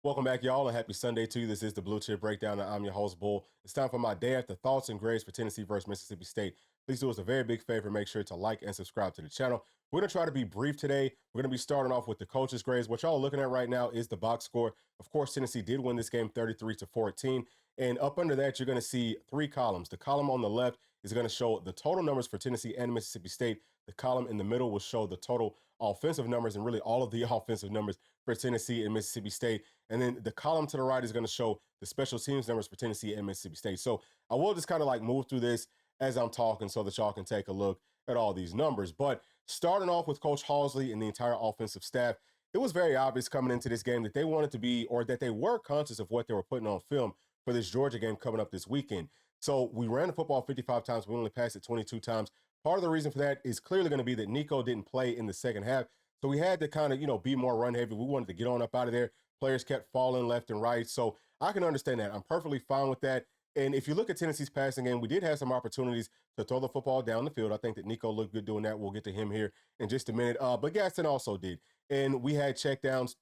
Welcome back, y'all, and happy Sunday to you. This is the Bluechip Breakdown, and I'm your host, Bull. It's time for my day after thoughts and grades for Tennessee versus Mississippi State. Please do us a very big favor. Make sure to like and subscribe to the channel. We're going to try to be brief today. We're going to be starting off with the coaches' grades. What y'all are looking at right now is the box score. Of course, Tennessee did win this game 33-14. And up under that, you're going to see three columns. The column on the left is going to show the total numbers for Tennessee and Mississippi State. The column in the middle will show the total offensive numbers and really all of the offensive numbers for Tennessee and Mississippi State. And then the column to the right is going to show the special teams numbers for Tennessee and Mississippi State. So I will just kind of like move through this as I'm talking so that y'all can take a look at all these numbers. But starting off with Coach Halsey and the entire offensive staff, it was very obvious coming into this game that they wanted to be, or that they were conscious of what they were putting on film for this Georgia game coming up this weekend. So we ran the football 55 times. We only passed it 22 times. Part of the reason for that is clearly going to be that Nico didn't play in the second half. So we had to kind of, be more run heavy. We wanted to get on up out of there. Players kept falling left and right. So I can understand that. I'm perfectly fine with that. And if you look at Tennessee's passing game, we did have some opportunities to throw the football down the field. I think that Nico looked good doing that. We'll get to him here in just a minute. But Gaston also did. And we had checkdowns.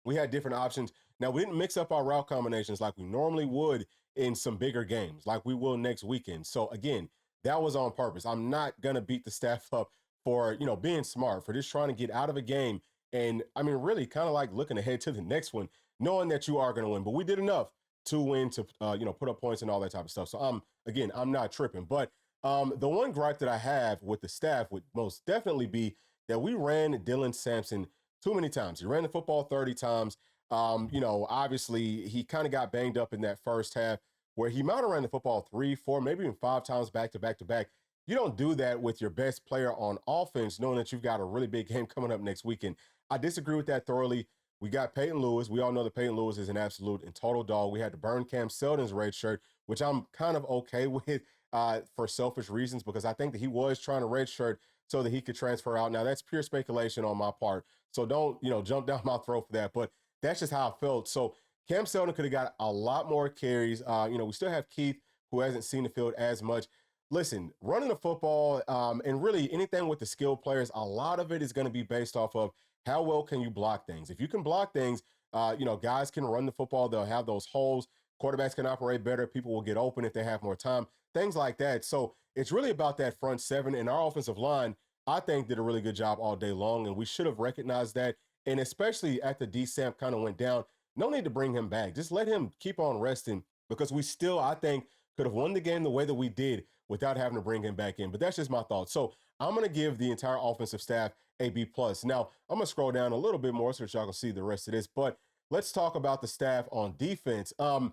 We had different options. Now, we didn't mix up our route combinations like we normally would in some bigger games, like we will next weekend. So, again, that was on purpose. I'm not going to beat the staff up for, being smart, for just trying to get out of a game. And, really kind of like looking ahead to the next one, knowing that you are going to win. But we did enough to win, to, put up points and all that type of stuff. So, I'm not tripping. But the one gripe that I have with the staff would most definitely be that we ran Dylan Sampson too many times. He ran the football 30 times. Obviously, he kind of got banged up in that first half where he might have ran the football 3, 4, maybe even 5 times back to back to back. You don't do that with your best player on offense, knowing that you've got a really big game coming up next weekend. I disagree with that thoroughly. We got Peyton Lewis. We all know that Peyton Lewis is an absolute and total dog. We had to burn Cam Seldon's red shirt, which I'm kind of okay with for selfish reasons, because I think that he was trying to red shirt so that he could transfer out. Now, that's pure speculation on my part. So don't, jump down my throat for that. But that's just how I felt. So Cam Seldon could have got a lot more carries. We still have Keith, who hasn't seen the field as much. Listen, running the football and really anything with the skilled players, a lot of it is going to be based off of how well can you block things. If you can block things, guys can run the football. They'll have those holes. Quarterbacks can operate better. People will get open if they have more time, things like that. So it's really about that front seven. And our offensive line, I think, did a really good job all day long. And we should have recognized that. And especially after D-Samp kind of went down, no need to bring him back. Just let him keep on resting, because we still, I think, could have won the game the way that we did without having to bring him back in. But that's just my thoughts. So I'm going to give the entire offensive staff a B+. Now, I'm going to scroll down a little bit more so that y'all can see the rest of this. But let's talk about the staff on defense. All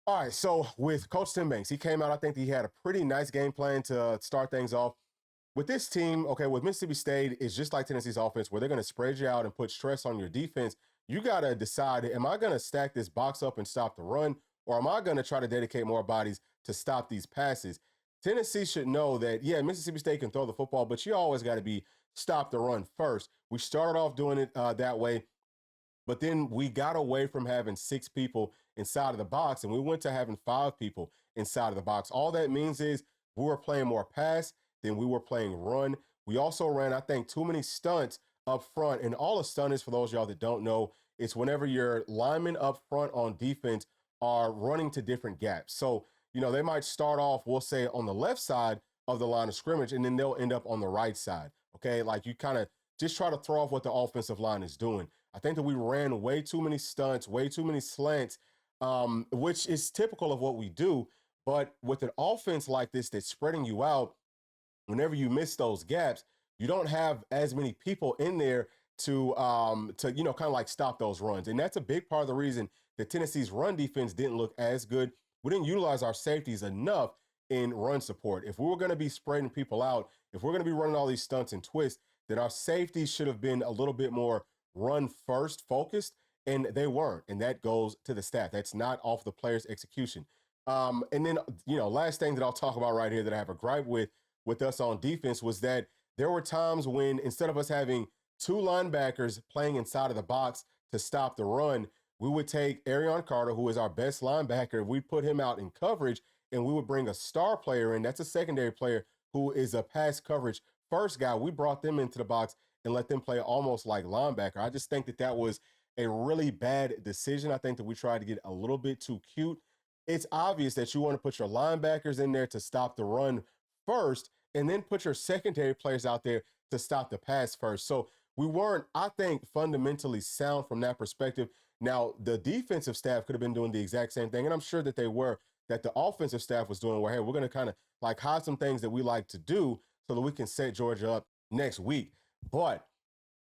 right, so with Coach Tim Banks, he came out, I think he had a pretty nice game plan to start things off. With this team, okay, with Mississippi State, it's just like Tennessee's offense, where they're going to spread you out and put stress on your defense. You got to decide, am I going to stack this box up and stop the run, or am I going to try to dedicate more bodies to stop these passes? Tennessee should know that, yeah, Mississippi State can throw the football, but you always got to be stop the run first. We started off doing it that way, but then we got away from having 6 people inside of the box, and we went to having 5 people inside of the box. All that means is we were playing more pass than we were playing run. We also ran, I think, too many stunts up front. And all a stunt is, for those of y'all that don't know, it's whenever your linemen up front on defense are running to different gaps. So, they might start off, we'll say, on the left side of the line of scrimmage, and then they'll end up on the right side. Okay, like you kind of just try to throw off what the offensive line is doing. I think that we ran way too many stunts, way too many slants, which is typical of what we do. But with an offense like this that's spreading you out, whenever you miss those gaps, you don't have as many people in there to kind of like stop those runs. And that's a big part of the reason that Tennessee's run defense didn't look as good. We didn't utilize our safeties enough in run support. If we were going to be spreading people out, if we're going to be running all these stunts and twists, then our safeties should have been a little bit more run first focused, and they weren't. And that goes to the staff. That's not off the players' execution. And then, last thing that I'll talk about right here that I have a gripe with us on defense was that there were times when, instead of us having 2 linebackers playing inside of the box to stop the run, we would take Arion Carter, who is our best linebacker, we put him out in coverage, and we would bring a star player in. That's a secondary player who is a pass coverage first guy. We brought them into the box and let them play almost like linebacker. I just think that was a really bad decision. I think that we tried to get a little bit too cute. It's obvious that you want to put your linebackers in there to stop the run first, and then put your secondary players out there to stop the pass first. So we weren't, I think, fundamentally sound from that perspective. Now, the defensive staff could have been doing the exact same thing, and I'm sure that they were, that the offensive staff was doing where, hey, we're going to kind of like hide some things that we like to do so that we can set Georgia up next week. But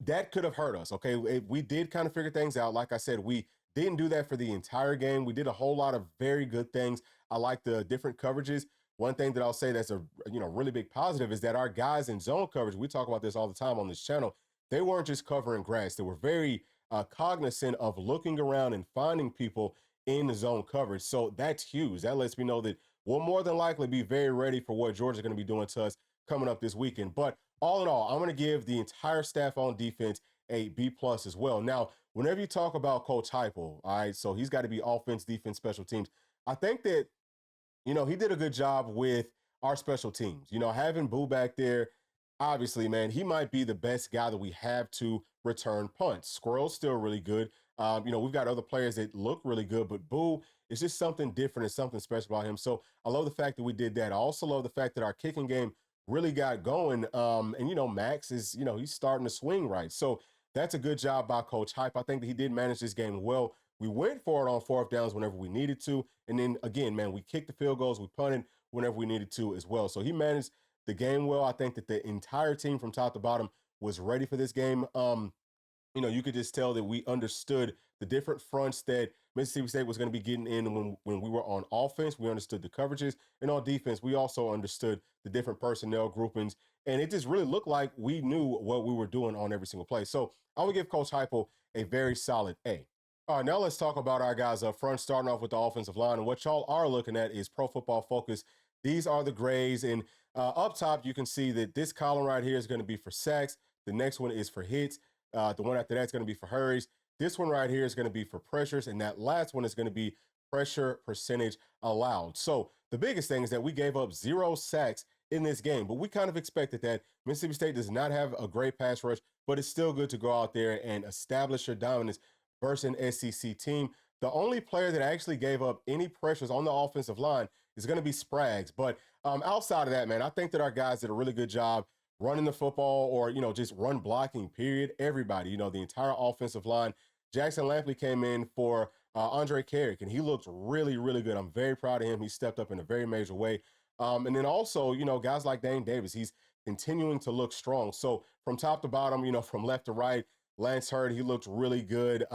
that could have hurt us. Okay. We did kind of figure things out. Like I said, we didn't do that for the entire game. We did a whole lot of very good things. I like the different coverages. One thing that I'll say that's a really big positive is that our guys in zone coverage, we talk about this all the time on this channel, they weren't just covering grass. They were very cognizant of looking around and finding people in the zone coverage. So that's huge. That lets me know that we'll more than likely be very ready for what Georgia's going to be doing to us coming up this weekend. But all in all, I'm going to give the entire staff on defense a B+ as well. Now, whenever you talk about Coach Heupel, all right, so he's got to be offense, defense, special teams. I think that, he did a good job with our special teams. Having Boo back there, obviously, man, he might be the best guy that we have to return punts. Squirrel's still really good. We've got other players that look really good, but Boo is just something different and something special about him. So I love the fact that we did that. I also love the fact that our kicking game really got going. Max is, he's starting to swing right. So that's a good job by Coach Hype. I think that he did manage this game well. We went for it on fourth downs whenever we needed to. And then again, man, we kicked the field goals, we punted whenever we needed to as well. So he managed the game well. I think that the entire team from top to bottom was ready for this game. You could just tell that we understood the different fronts that Mississippi State was going to be getting in when we were on offense. We understood the coverages. And on defense, we also understood the different personnel groupings. And it just really looked like we knew what we were doing on every single play. So I would give Coach Heupel a very solid A. All right, now let's talk about our guys up front, starting off with the offensive line. And what y'all are looking at is Pro Football Focus. These are the grades. And up top, you can see that this column right here is going to be for sacks. The next one is for hits. The one after that is going to be for hurries. This one right here is going to be for pressures. And that last one is going to be pressure percentage allowed. So the biggest thing is that we gave up 0 sacks in this game, but we kind of expected that. Mississippi State does not have a great pass rush, but it's still good to go out there and establish your dominance versus an SEC team. The only player that actually gave up any pressures on the offensive line is going to be Spraggs. But outside of that, man, I think that our guys did a really good job running the football or, just run blocking, period. Everybody, the entire offensive line. Jackson Lampley came in for Andre Carrick, and he looked really, really good. I'm very proud of him. He stepped up in a very major way. And then also, guys like Dane Davis, he's continuing to look strong. So from top to bottom, from left to right, Lance Hurd, he looked really good.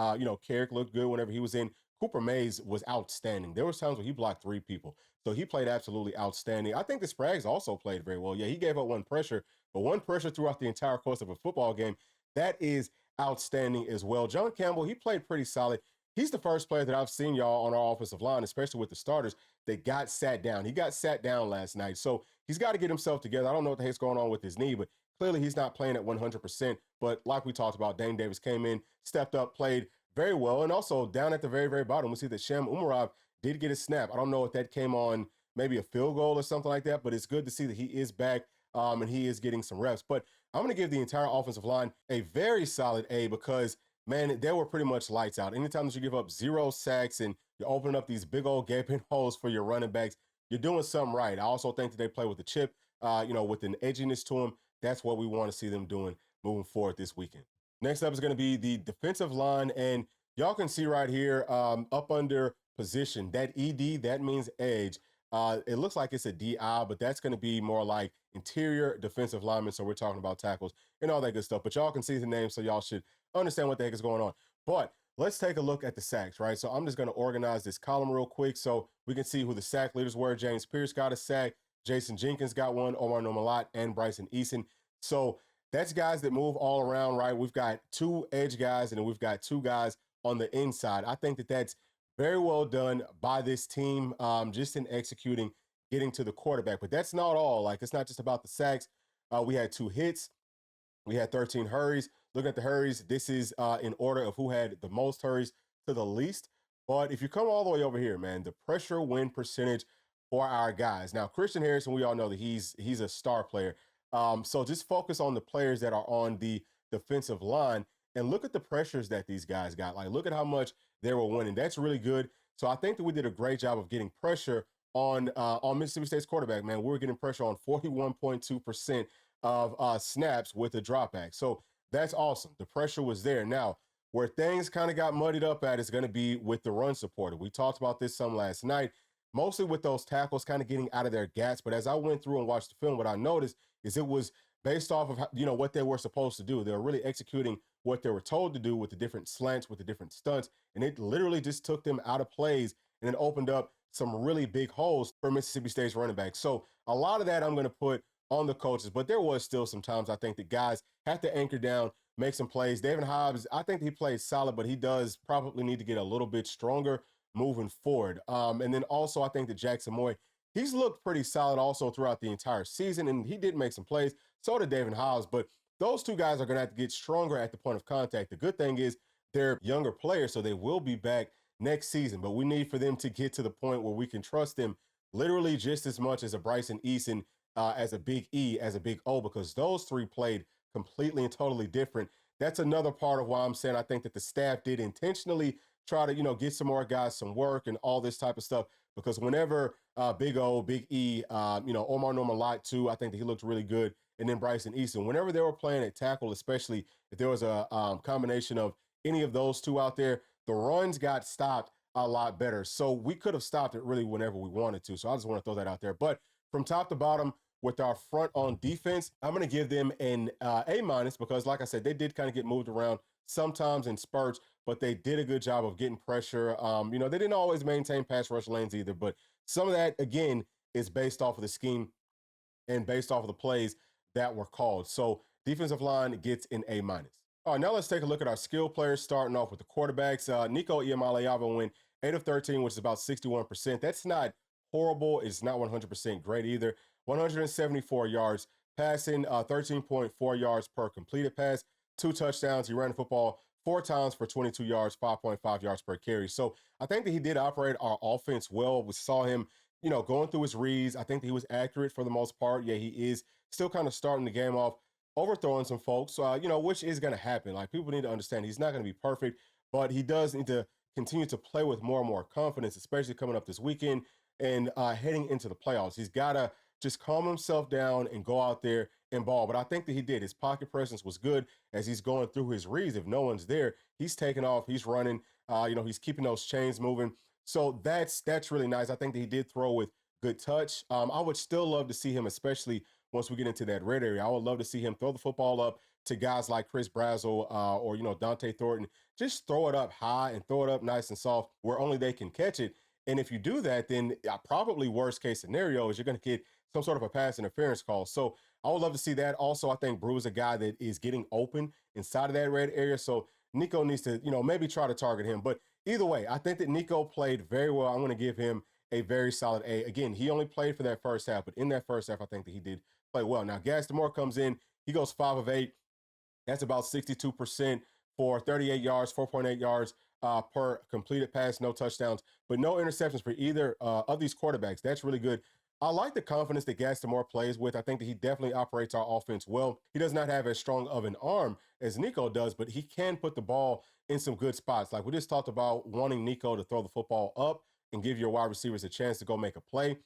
Carrick looked good whenever he was in. Cooper Mays was outstanding. There was times where he blocked 3 people. So he played absolutely outstanding. I think the Spraggs also played very well. Yeah, he gave up 1 pressure, but 1 pressure throughout the entire course of a football game, that is outstanding as well. John Campbell, he played pretty solid. He's the first player that I've seen, y'all, on our offensive line, especially with the starters, that got sat down. He got sat down last night. So he's got to get himself together. I don't know what the heck's going on with his knee, but clearly he's not playing at 100%. But like we talked about, Dane Davis came in, stepped up, played very well. And also down at the very, very bottom, we see that Shem Umarov did get a snap. I don't know if that came on maybe a field goal or something like that, but it's good to see that he is back and he is getting some reps. But I'm going to give the entire offensive line a very solid A because, man, they were pretty much lights out. Anytime that you give up 0 sacks and you're opening up these big old gaping holes for your running backs, you're doing something right. I also think that they play with the chip, with an edginess to them. That's what we want to see them doing moving forward this weekend. Next up is going to be the defensive line. And y'all can see right here up under position, that ED, that means edge. It looks like it's a DI, but that's going to be more like interior defensive lineman. So we're talking about tackles and all that good stuff. But y'all can see the name, so y'all should understand what the heck is going on. But let's take a look at the sacks, right? So I'm just going to organize this column real quick so we can see who the sack leaders were. James Pierce got a sack. Jason Jenkins got one. Omar Nomalat and Bryson Eason. So that's guys that move all around, right? We've got 2 edge guys, and then we've got 2 guys on the inside. I think that that's very well done by this team, just in executing, getting to the quarterback. But that's not all. Like, it's not just about the sacks. We had 2 hits. We had 13 hurries. Look at the hurries. This is in order of who had the most hurries to the least. But if you come all the way over here, man, the pressure win percentage for our guys. Now, Christian Harrison, we all know that he's a star player. So just focus on the players that are on the defensive line. And look at the pressures that these guys got. Like, look at how much they were winning. That's really good. So I think that we did a great job of getting pressure on Mississippi State's quarterback, man. We were getting pressure on 41.2% of snaps with a dropback. So that's awesome. The pressure was there. Now, where things kind of got muddied up at is going to be with the run support. We talked about this some last night, mostly with those tackles kind of getting out of their gats. But as I went through and watched the film, what I noticed is it was based off of what they were supposed to do. They were really executing what they were told to do with the different slants, with the different stunts, and it literally just took them out of plays and it opened up some really big holes for Mississippi State's running back. So a lot of that I'm going to put on the coaches, but there was still some times I think the guys have to anchor down, make some plays. David Hobbs, I think he played solid, but he does probably need to get a little bit stronger moving forward. And then also I think that Jackson Moy, he's looked pretty solid also throughout the entire season, and he did make some plays. So did David Hobbs, but those two guys are going to have to get stronger at the point of contact. The good thing is they're younger players, so they will be back next season, but we need for them to get to the point where we can trust them literally just as much as a Bryson Eason, as a Big E, as a Big O, because those three played completely and totally different. That's another part of why I'm saying I think that the staff did intentionally try to, get some more guys some work and all this type of stuff, because whenever Big O, Big E, Omar Norman Lott too, I think that he looked really good. And then Bryson Easton, whenever they were playing at tackle, especially if there was a combination of any of those two out there, the runs got stopped a lot better. So we could have stopped it really whenever we wanted to. So I just want to throw that out there. But from top to bottom, with our front on defense, I'm going to give them an A minus, because like I said, they did kind of get moved around sometimes in spurts, but they did a good job of getting pressure. They didn't always maintain pass rush lanes either, but some of that, again, is based off of the scheme and based off of the plays that were called. So defensive line gets an A minus. All right, now let's take a look at our skill players, starting off with the quarterbacks. Nico Iamaleava went 8 of 13, which is about 61%. That's not horrible. It's not 100% great either. 174 yards passing, 13.4 yards per completed pass, 2 touchdowns. He ran the football 4 times for 22 yards, 5.5 yards per carry. So I think that he did operate our offense well. We saw him, going through his reads. I think that he was accurate for the most part. Yeah, he is still kind of starting the game off overthrowing some folks, which is going to happen. Like, people need to understand he's not going to be perfect, but he does need to continue to play with more and more confidence, especially coming up this weekend and heading into the playoffs. He's got to just calm himself down and go out there and ball. But I think that he did. His pocket presence was good as he's going through his reads. If no one's there, he's taking off, he's running, he's keeping those chains moving. So that's really nice. I think that he did throw with good touch. I would still love to see him, especially once we get into that red area. I would love to see him throw the football up to guys like Chris Brazzell or Dante Thornton. Just throw it up high and throw it up nice and soft where only they can catch it. And if you do that, then probably worst case scenario is you're going to get some sort of a pass interference call. So I would love to see that. Also, I think Brew is a guy that is getting open inside of that red area. So Nico needs to, maybe try to target him. But either way, I think that Nico played very well. I'm going to give him a very solid A. Again, he only played for that first half, but in that first half, I think that he did play well. Now, Gaston Moore comes in. He goes 5 of 8. That's about 62% for 38 yards, 4.8 yards per completed pass, no touchdowns, but no interceptions for either of these quarterbacks. That's really good. I like the confidence that Gaston Moore plays with. I think that he definitely operates our offense well. He does not have as strong of an arm as Nico does, but he can put the ball in some good spots. Like we just talked about wanting Nico to throw the football up and give your wide receivers a chance to go make a play.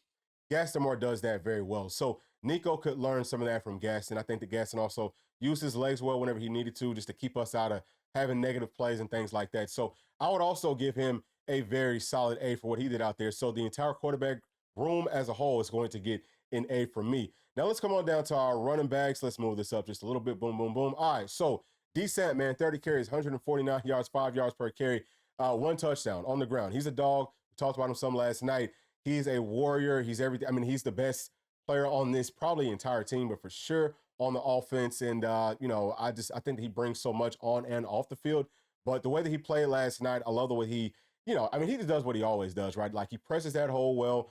Gaston Moore does that very well. So Nico could learn some of that from Gaston. I think that Gaston also used his legs well whenever he needed to, just to keep us out of having negative plays and things like that. So I would also give him a very solid A for what he did out there. So the entire quarterback room as a whole is going to get an A from me. Now let's come on down to our running backs. Let's move this up just a little bit. Boom, boom, boom. All right, so decent, man, 30 carries, 149 yards, 5 yards per carry, 1 touchdown on the ground. He's a dog. We talked about him some last night. He's a warrior. He's everything. I mean, he's the best player on this probably entire team, but for sure on the offense. And, I think that he brings so much on and off the field. But the way that he played last night, I love the way he just does what he always does, right? Like, he presses that hole well.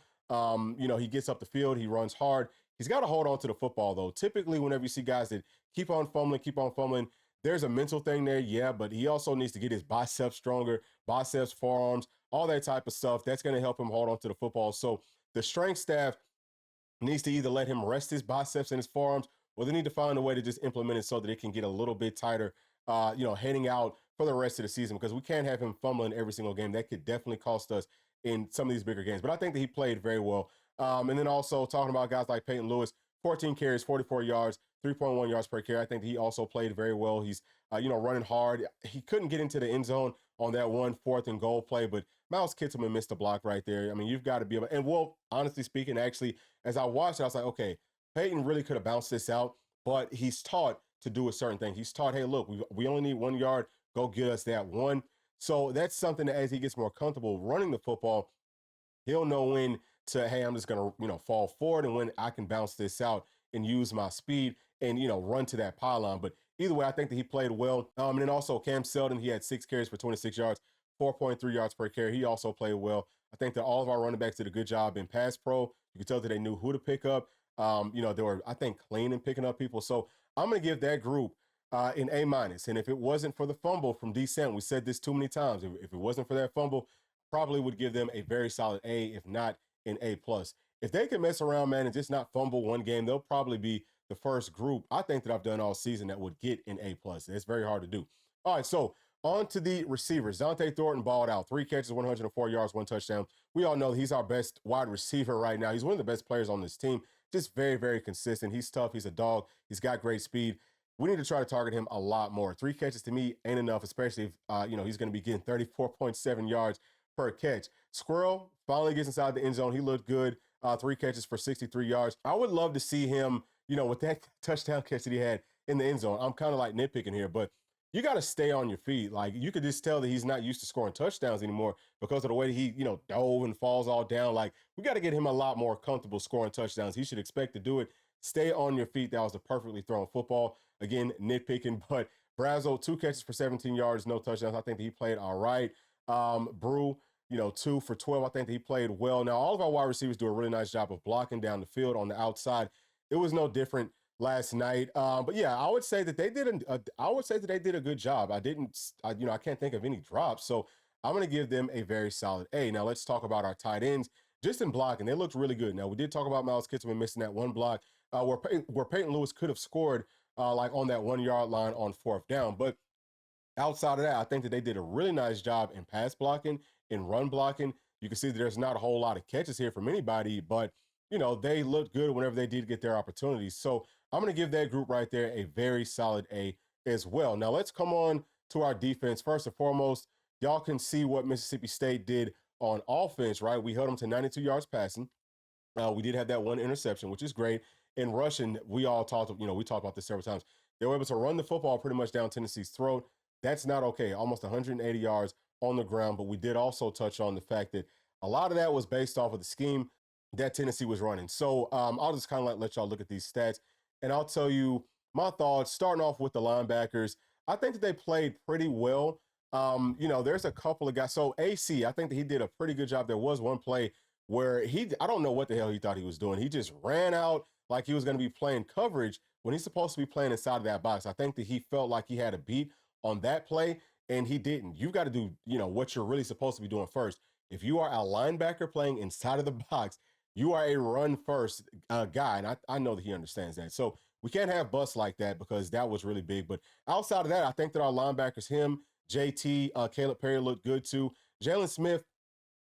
He gets up the field. He runs hard. He's got to hold on to the football, though. Typically, whenever you see guys that keep on fumbling, there's a mental thing there, yeah, but he also needs to get his biceps stronger, biceps, forearms, all that type of stuff. That's going to help him hold on to the football. So the strength staff needs to either let him rest his biceps and his forearms, or they need to find a way to just implement it so that it can get a little bit tighter heading out for the rest of the season, because we can't have him fumbling every single game. That could definitely cost us in some of these bigger games. But I think that he played very well. And then also talking about guys like Peyton Lewis, 14 carries, 44 yards, 3.1 yards per carry. I think he also played very well. He's, running hard. He couldn't get into the end zone on that 1 4th and goal play, but Miles Kittelman missed a block right there. I mean, you've got to be able, and well, honestly speaking, actually, as I watched it, I was like, okay, Peyton really could have bounced this out, but he's taught to do a certain thing. He's taught, hey, look, we only need 1 yard. Go get us that one. So that's something that as he gets more comfortable running the football, he'll know when to, hey, I'm just going to, fall forward, and when I can bounce this out and use my speed and, run to that pylon. But either way, I think that he played well. And then also Cam Seldon, he had 6 carries for 26 yards, 4.3 yards per carry. He also played well. I think that all of our running backs did a good job in pass pro. You could tell that they knew who to pick up. They were, I think, clean in picking up people. So I'm going to give that group an A minus. And if it wasn't for the fumble from Descent, we said this too many times. If it wasn't for that fumble, probably would give them a very solid A, if not an A plus. If they can mess around, man, and just not fumble one game, they'll probably be the first group I think that I've done all season that would get an A plus. It's very hard to do. All right, so on to the receivers. Dante Thornton balled out, 3 catches, 104 yards, 1 touchdown. We all know he's our best wide receiver right now. He's one of the best players on this team. Just very, very consistent. He's tough. He's a dog. He's got great speed. We need to try to target him a lot more. 3 catches to me ain't enough, especially if, he's going to be getting 34.7 yards per catch. Squirrel finally gets inside the end zone. He looked good. 3 catches for 63 yards. I would love to see him, with that touchdown catch that he had in the end zone. I'm kind of like nitpicking here, but you got to stay on your feet. Like, you could just tell that he's not used to scoring touchdowns anymore because of the way that he, dove and falls all down. Like, we got to get him a lot more comfortable scoring touchdowns. He should expect to do it. Stay on your feet. That was a perfectly thrown football. Again, nitpicking, but Brazo, 2 catches for 17 yards, no touchdowns. I think that he played all right. Brew, 2 for 12. I think that he played well. Now, all of our wide receivers do a really nice job of blocking down the field on the outside. It was no different last night. But yeah, I would say that they did a good job. I can't think of any drops. So I'm going to give them a very solid A. Now let's talk about our tight ends. Just in blocking, they looked really good. Now, we did talk about Miles Kittelman missing that one block where Peyton Lewis could have scored like on that 1 yard line on 4th down. But outside of that, I think that they did a really nice job in pass blocking, in run blocking. You can see that there's not a whole lot of catches here from anybody, but they looked good whenever they did get their opportunities. So I'm going to give that group right there a very solid A as well. Now let's come on to our defense. First and foremost, y'all can see what Mississippi State did on offense, right? We held them to 92 yards passing. We did have that 1 interception, which is great. In rushing, we talked about this several times. They were able to run the football pretty much down Tennessee's throat. That's not okay. Almost 180 yards on the ground. But we did also touch on the fact that a lot of that was based off of the scheme that Tennessee was running. So I'll just kind of let y'all look at these stats, and I'll tell you my thoughts, starting off with the linebackers. I think that they played pretty well. There's a couple of guys. So AC, I think that he did a pretty good job. There was one play where I don't know what the hell he thought he was doing. He just ran out like he was going to be playing coverage when he's supposed to be playing inside of that box. I think that he felt like he had a beat on that play, and he didn't. You've got to do, what you're really supposed to be doing first. If you are a linebacker playing inside of the box, you are a run first guy. And I know that he understands that. So we can't have busts like that, because that was really big. But outside of that, I think that our linebackers, him, JT, Caleb Perry looked good too. Jalen Smith,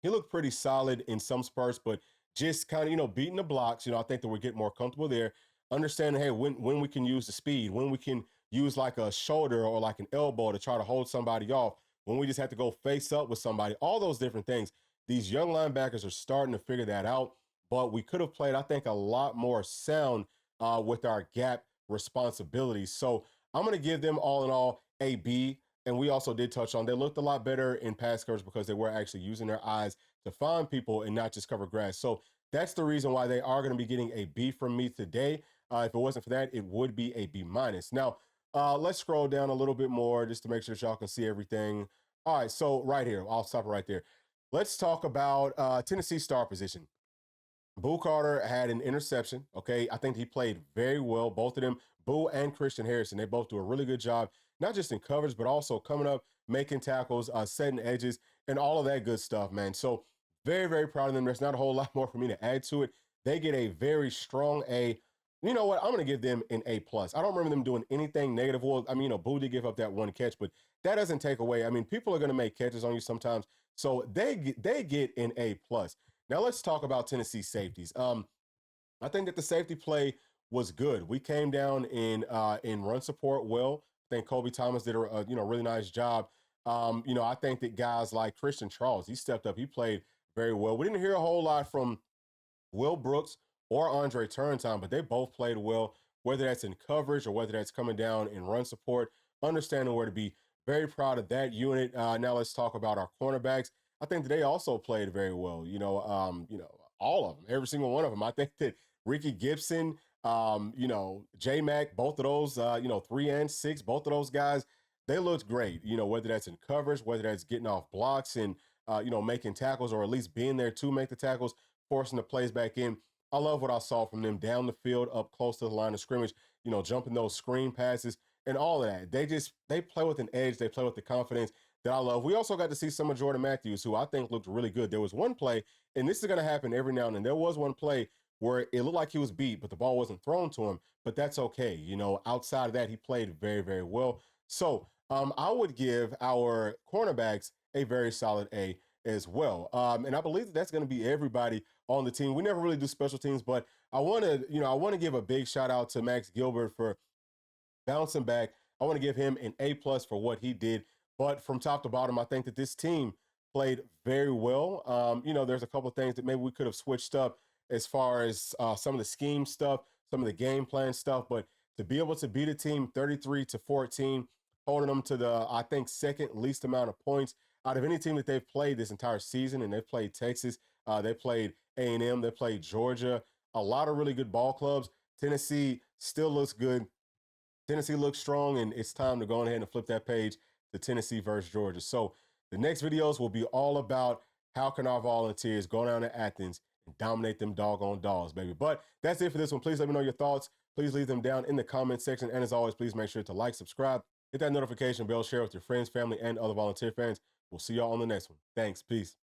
he looked pretty solid in some spurts, but just kind of, beating the blocks. I think that we're getting more comfortable there. Understanding, hey, when we can use the speed, when we can use like a shoulder or like an elbow to try to hold somebody off, when we just have to go face up with somebody, all those different things. These young linebackers are starting to figure that out, but we could have played, I think, a lot more sound with our gap responsibilities. So I'm going to give them all in all a B. And we also did touch on, they looked a lot better in pass coverage because they were actually using their eyes to find people and not just cover grass. So that's the reason why they are going to be getting a B from me today. If it wasn't for that, it would be a B minus. Now, let's scroll down a little bit more just to make sure that y'all can see everything. All right, so right here, I'll stop right there. Let's talk about Tennessee star position. Boo Carter had an interception, okay? I think he played very well. Both of them, Boo and Christian Harrison, they both do a really good job, not just in coverage, but also coming up, making tackles, setting edges, and all of that good stuff, man. So very, very proud of them. There's not a whole lot more for me to add to it. They get a very strong A. You know what? I'm going to give them an A plus. I don't remember them doing anything negative. Well, I mean, Boo did give up that one catch, but that doesn't take away. I mean, people are going to make catches on you sometimes, so they get an A plus. Now let's talk about Tennessee safeties. I think that the safety play was good. We came down in run support well. I think Kobe Thomas did a really nice job. I think that guys like Christian Charles, he stepped up. He played very well. We didn't hear a whole lot from Will Brooks or Andre Turntime, but they both played well, whether that's in coverage or whether that's coming down in run support, understanding where to be. Very proud of that unit. Now let's talk about our cornerbacks. I think that they also played very well. All of them, every single one of them. I think that Ricky Gibson, J Mac, both of those, 3 and 6, both of those guys, they looked great. Whether that's in coverage, whether that's getting off blocks and making tackles, or at least being there to make the tackles, forcing the plays back in. I love what I saw from them down the field, up close to the line of scrimmage, jumping those screen passes and all of that. They play with an edge. They play with the confidence that I love. We also got to see some of Jordan Matthews, who I think looked really good. There was one play, and this is going to happen every now and then. There was one play where it looked like he was beat, but the ball wasn't thrown to him, but that's okay. Outside of that, he played very, very well. So I would give our cornerbacks a very solid A as well. And I believe that's going to be everybody on the team. We never really do special teams, but I want to give a big shout out to Max Gilbert for bouncing back. I want to give him an A plus for what he did. But from top to bottom, I think that this team played very well. There's a couple of things that maybe we could have switched up as far as some of the scheme stuff, some of the game plan stuff. But to be able to beat a team 33-14, holding them to the, I think, second least amount of points out of any team that they've played this entire season, and they've played Texas, they played A&M, they played Georgia, a lot of really good ball clubs. Tennessee still looks good. Tennessee looks strong, and it's time to go ahead and flip that page to Tennessee versus Georgia. So the next videos will be all about how can our Volunteers go down to Athens and dominate them doggone dogs, baby. But that's it for this one. Please let me know your thoughts. Please leave them down in the comment section. And as always, please make sure to like, subscribe, hit that notification bell, share with your friends, family, and other Volunteer fans. We'll see y'all on the next one. Thanks. Peace.